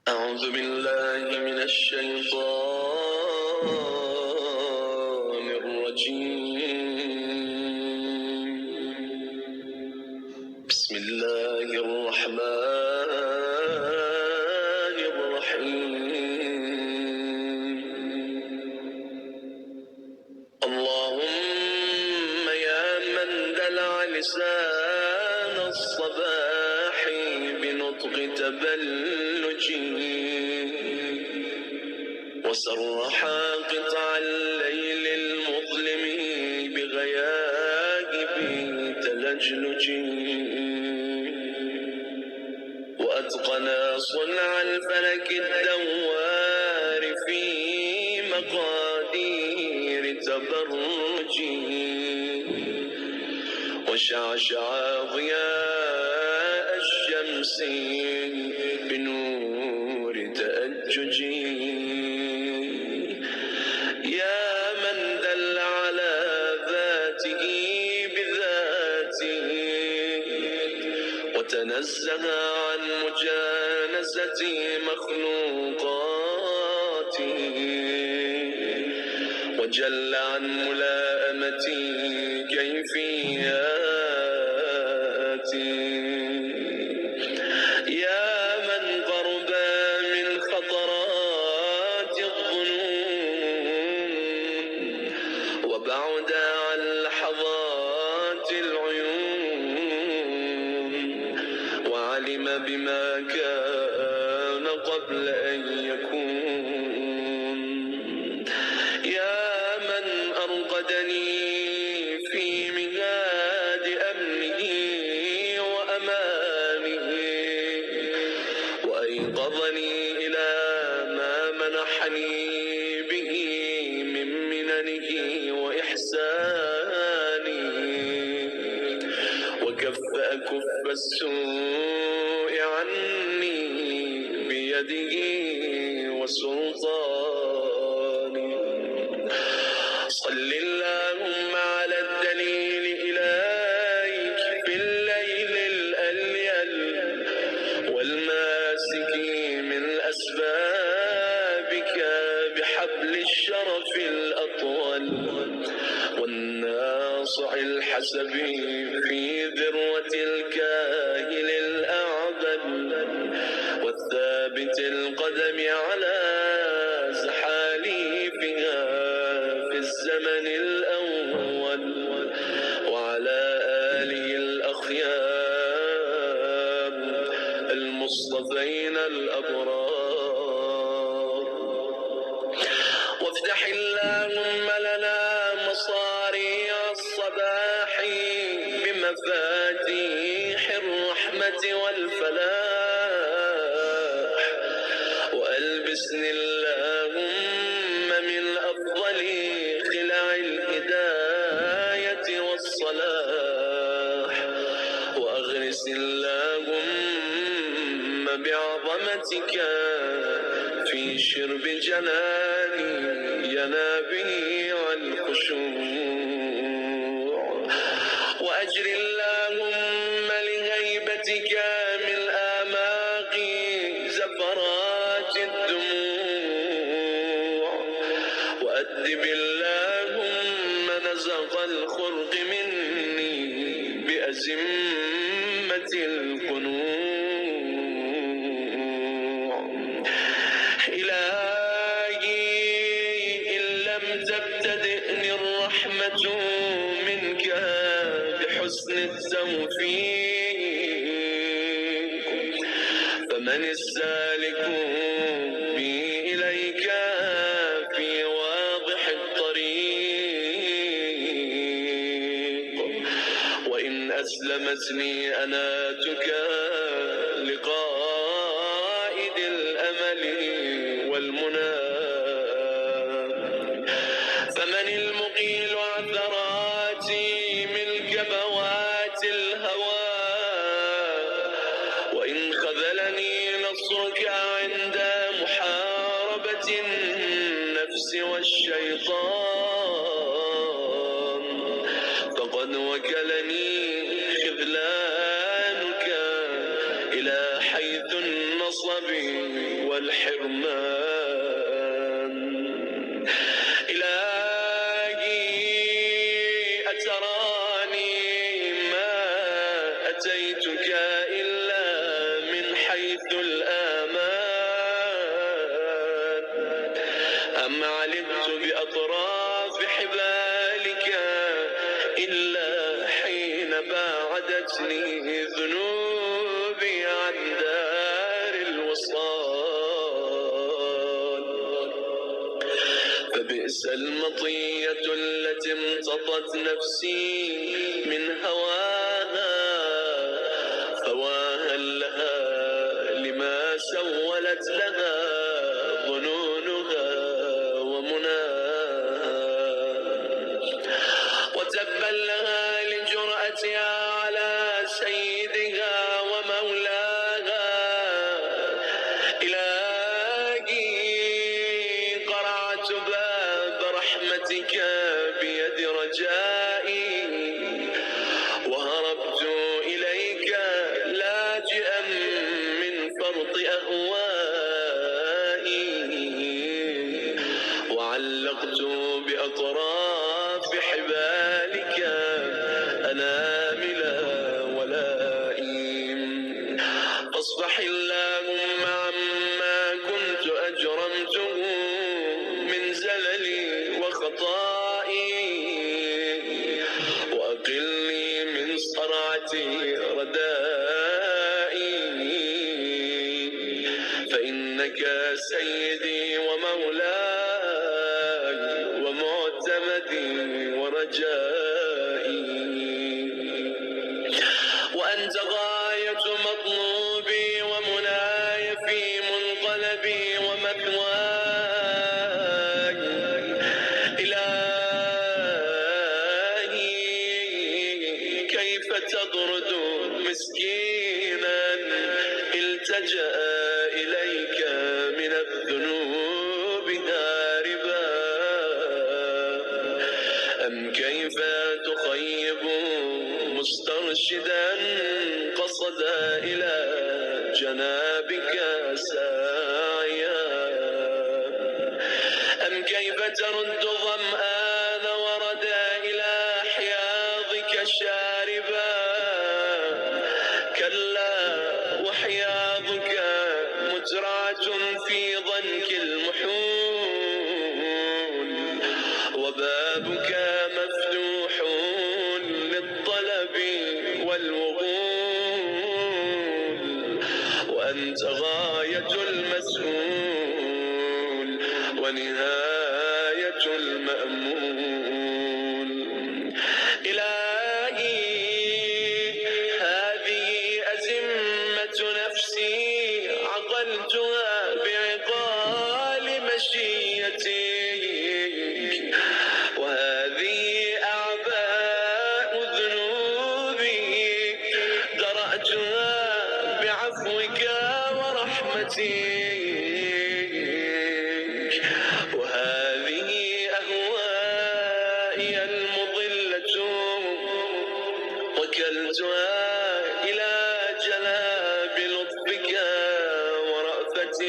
أعوذ بالله من الشيطان الرجيم. بسم الله الرحمن الرحيم. اللهم يا من دلع لسان الصباح بنطق تبلجه وسرح قطع الليل المظلم بغياهب تلجلجه وأتقنا صنع الفلك الدوار في مقادير تبرجه وشعشع ضياء الشمس بنور تأججه يا من دل على ذاته بذاته وتنزه عن مجانسة مخلوقاته وجل عن ملاءمة كيفياته يا من قرب من خطرات الظنون وبعد عن لحظات العيون وعلم بما كان قبل أن يكون يا من أرقدني في مهاد أمنه وأمانه وأيقظني إلى ما منحني به من مننه وإحسانه وكف أكف السوء عني بيده وسلطانه صل اللهم على الدليل إليك في الليل الأليل والماسك من أسبابك بحبل الشرف الأطول والناصع الحسب في ذروة الكاهل الأعبد والثابت القدم على زحاليفها في الزمن الأول وعلى آله الأخيار المصطفين الأبرار وافتح اللهم لنا مصاريع الصباح بمفاتيح الرحمة والفلاح وألبسني اللهم من أفضل خلع الهداية والصلاح وأغرس اللهم بعظمتك في شرب جناني ينابيع الخشوع وأجر اللهم لهيبتك من آماق زفرات الدموع وأدب اللهم نزغ الخرق مني بأزمة القنوع إلهي إن لم تبتدئني الرحمة منك بحسن التوفيق فمن السالك بي إليك في واضح الطريق وإن أسلمتني أناتك لقائد الأمل والمنى فمن المقيل عثراتي ملك بوات الهوى وإن خذلني نصرك عند محاربة النفس والشيطان فقد وكلني خذلانك إلى حيث النصب والحرمان. إلهي أتراني ما أتيتك إلا من حيث الآمان، أم علقت بأطراف حبالك إلا حين باعدتني ذنوبي عن دار الوصال. فبئس المطية التي امتطت نفسي من هواها، فواها لها لما سولت لها ظنونها ومناها. وتبا لها لجرأتها على سيدها ومولاها. إلهي قرعت باب رحمتك بيد رجائي، وهربت إليك لاجئا من فرط أهوائي، وعلقت بأطراف حبالك أنامل ولائي. فاصفح اللهم عما كنت أجرمته من زللي وخطائي، وأقلني من صرعة ردائي، فإنك سيدي ومولاي ومعتمدي ورجائي، وأنت غاية مطلوبي ومناي في منقلبي ومثواي. إلهي كيف تطرد مسكينا التجأ إليك من الذنوب هاربا، أم كيف تخيب مسترشدا قصد إلى جنابك ساعيا، أم كيف ترد ظمآن ورد إلى حياضك شاربا. كلا وحياضك مترعة في ضنك المحول، وبابك مفتوح للطلب والوغول، وأنت غاية المسؤول ونهاية المأمول. إلهي هذه أزمة نفسي عقلتها بعقال مشيتك، وهذه أعباء ذنوبي درأتها بعفوك ورحمتك، وهذه أهوائي المضلة وكلتها إلى جناب لطفك ورأفتك.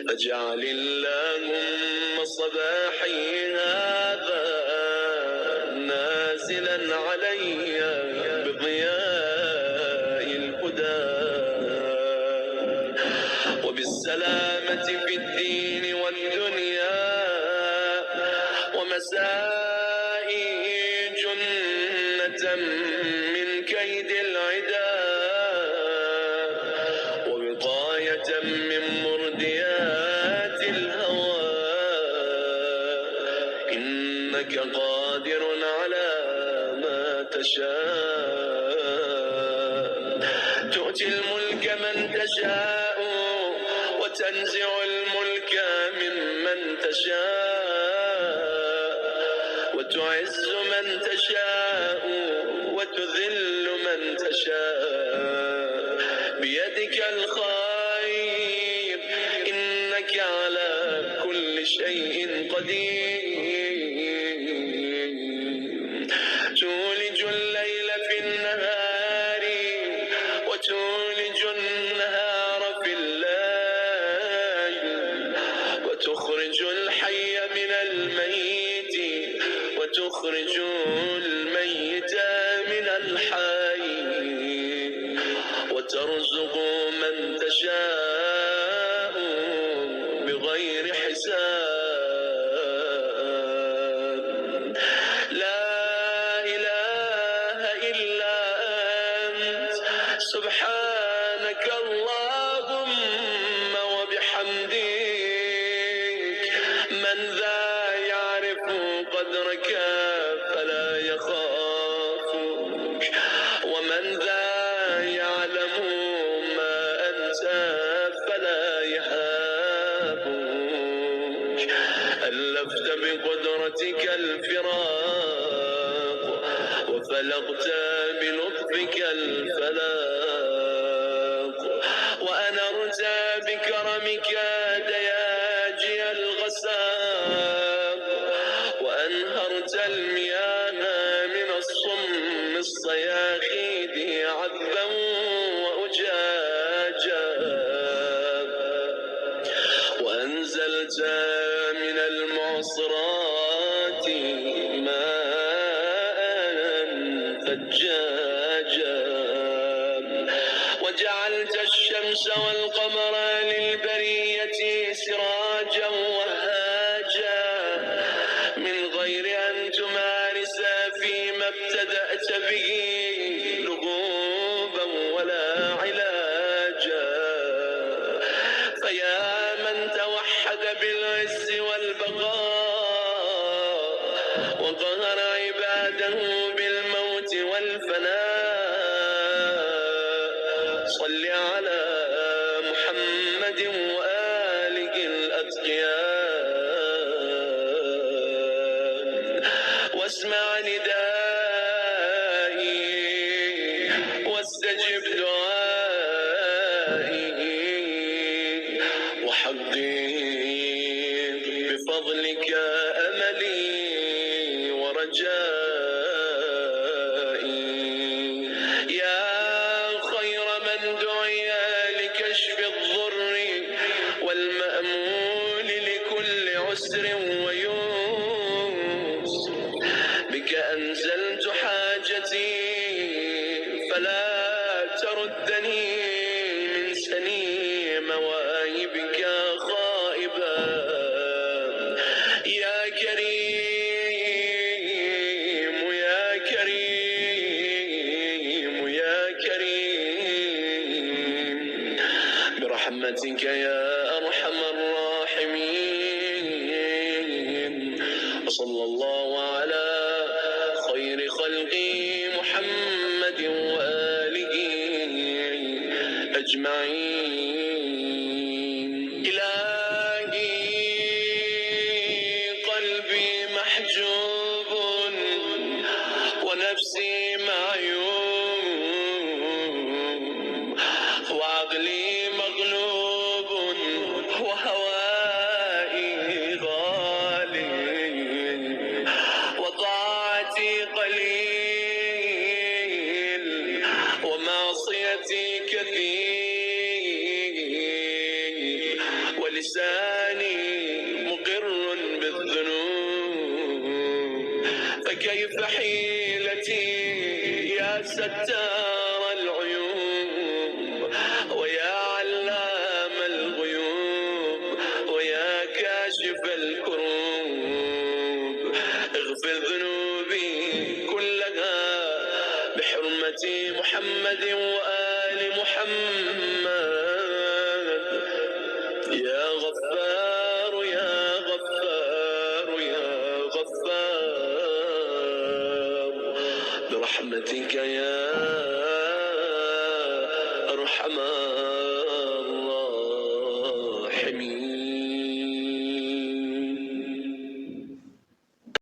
فاجعل اللهم صباحي هذا نازلا علي بضياء الهدى، وبالسلامة في الدين والدنيا، ومسائي جنة من كيد العدا، ووقاية من مرديات الهوى. إنك قادر على ما تشاء، تؤتي الملك من تشاء وتنزع الملك ممن تشاء، وتعز من تشاء وتذل من تشاء، بيدك الخير إنك على كل شيء قدير. تولج الليل في النهار وتولج تخرج الميت من الحي وترزق من تشاء بغير حساب. لا إله إلا أنت سبحانك اللهم وبحمدك. من ذا يعرف قدرك فلا يخافك، ومن ذا يعلم ما أنت فلا يهابك. ألفت بقدرتك الفراق وفلقت بلطفك الفلاق، وأنرت بكرمك دياجي الغساق، وأنهرت المياه من الصم الصياخيد عذبا وأجاجا، وأنزلت من المعصرات ماء ثجاجا، وجعلت الشمس والقمر للبرية سراجا وهاجا، من غير أن تمارس فيما ابتدأت به لغوبا ولا علاجا. فيا من توحد بالعز والبقاء وقهر عباده بالموت والفناء، صل على محمد وآله الأتقياء، واسمع ندائي واستجب دعائي، وحقق بفضلك أملي ورجائي. يا خير من دعي لكشف الضر والمأمول لكل عسر ويسر، بك أنزلت حاجتي فلا تردني من سني مواهبك خائبا. يا كريم يا كريم يا كريم، برحمتك يا أرحم الراحمين. وصلى الله على خير خلقي محمد وآله أجمعين. إلهي قلبي محجوب ونفسي معيوب، وعقلي مغلوب وهوائي غالي، وطاعتي قليل ومعصيتي كثير، ولساني مقر بالذنوب، فكيف حيلتي يا ستار العيوب، ويا علام الغيوب، ويا كاشف الكروب، اغفر ذنوبي كلها بحرمة محمد وآل محمد. يا غفار يا غفار يا غفار، برحمتك يا أرحم الراحمين.